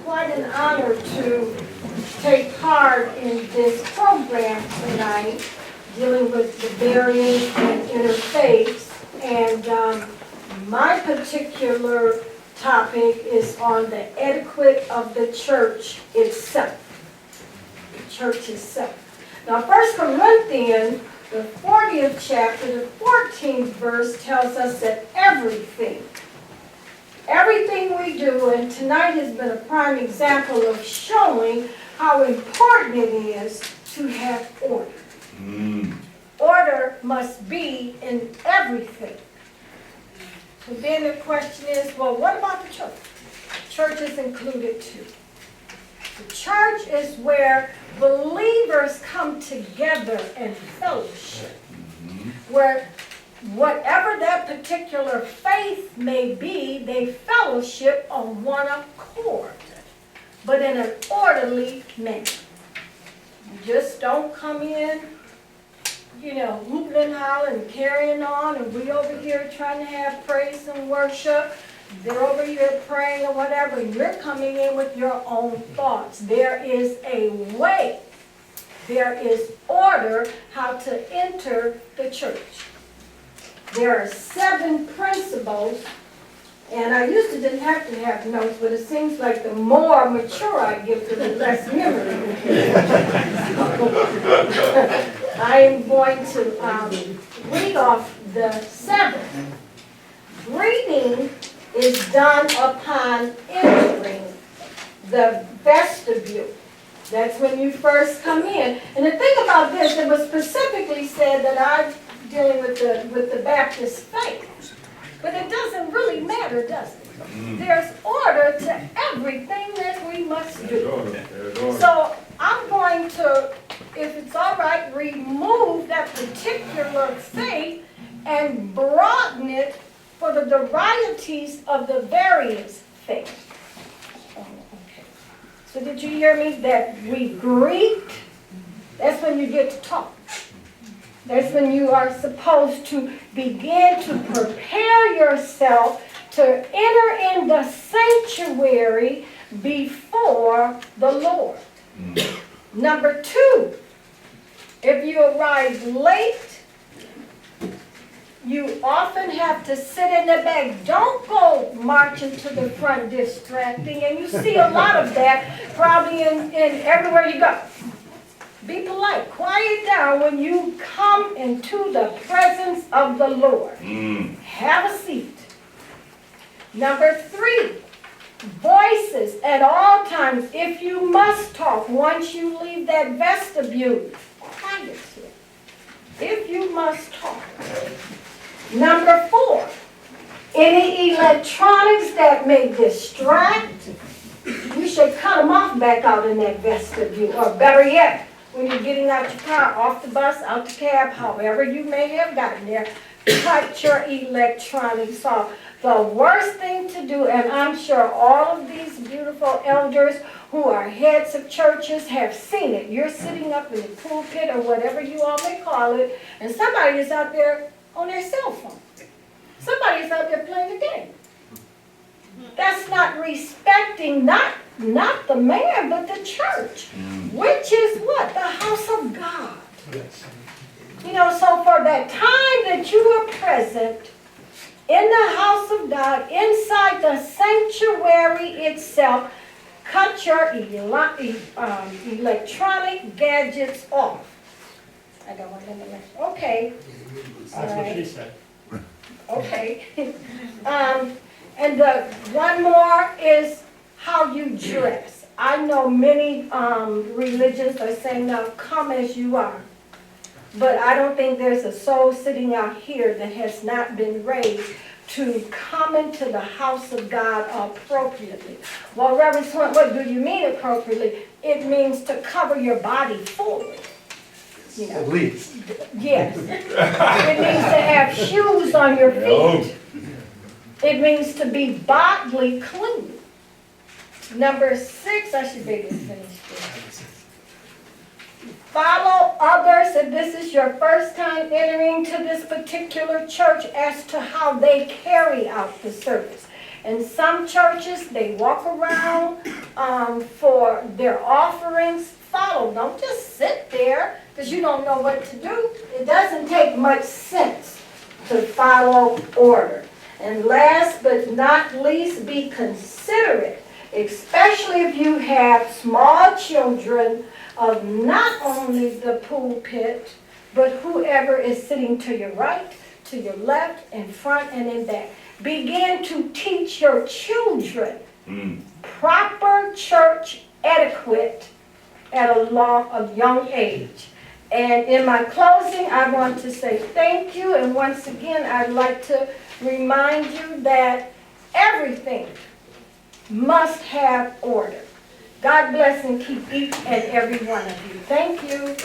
Quite an honor to take part in this program tonight, dealing with the variance and interfaiths. And my particular topic is on the etiquette of the church itself. The church itself. Now, 1 Corinthians, the 40th chapter, the 14th verse tells us that everything we do, and tonight has been a prime example of showing how important it is to have order. Order must be in everything. So then the question is, well, what about the church? The church is included too. The church is where believers come together and fellowship, where whatever that particular faith may be, they fellowship on one accord, but in an orderly manner. You just don't come in, hooping and hollering and carrying on, and we over here trying to have praise and worship. They're over here praying or whatever. You're coming in with your own thoughts. There is a way. There is order how to enter the church. There are 7 principles, and I used to didn't have to have notes, but it seems like the more mature I get, the less memory. I am going to read off the 7. Greeting is done upon entering the vestibule. That's when you first come in. And the thing about this, it was specifically said that I'm dealing with the Baptist faith. But it doesn't really matter, does it? There's order to everything that we must do. So I'm going to, if it's all right, remove that particular faith and broaden it for the varieties of the various faiths. Okay. So did you hear me? That we greet, that's when you get to talk. That's when you are supposed to begin to prepare yourself to enter in the sanctuary before the Lord. Number 2, if you arrive late, you often have to sit in the back. Don't go marching to the front distracting. And you see a lot of that probably in everywhere you go. Be polite. Quiet down when you come into the presence of the Lord. Have a seat. Number 3, voices at all times. If you must talk, once you leave that vestibule, quietly. If you must talk. Number 4, any electronics that may distract, you should cut them off back out in that vestibule. Or better yet, when you're getting out your car, off the bus, out the cab, however you may have gotten there, cut your electronics off. The worst thing to do, and I'm sure all of these beautiful elders who are heads of churches have seen it. You're sitting up in the pulpit or whatever you all may call it, and somebody is out there on their cell phone. Somebody is out there playing a game. That's not respecting not the man, but the church, which is what? The house of God. Yes. So for that time that you are present in the house of God, inside the sanctuary itself, cut your electronic gadgets off. I got one in the left. Okay. That's what she said. Okay. And the one more is how you dress. I know many religions are saying, now come as you are. But I don't think there's a soul sitting out here that has not been raised to come into the house of God appropriately. Well, Reverend Swint, what do you mean appropriately? It means to cover your body fully. You know? At least. Yes. It means to have shoes on your feet. It means to be bodily clean. Number 6, I should be able to finish this. Follow others if this is your first time entering to this particular church as to how they carry out the service. In some churches, they walk around for their offerings. Follow. Don't just sit there because you don't know what to do. It doesn't take much sense to follow order. And last but not least, be considerate, especially if you have small children, of not only the pulpit, but whoever is sitting to your right, to your left, in front, and in back. Begin to teach your children proper church etiquette at a young age. And in my closing, I want to say thank you. And once again, I'd like to remind you that everything must have order. God bless and keep each and every one of you. Thank you.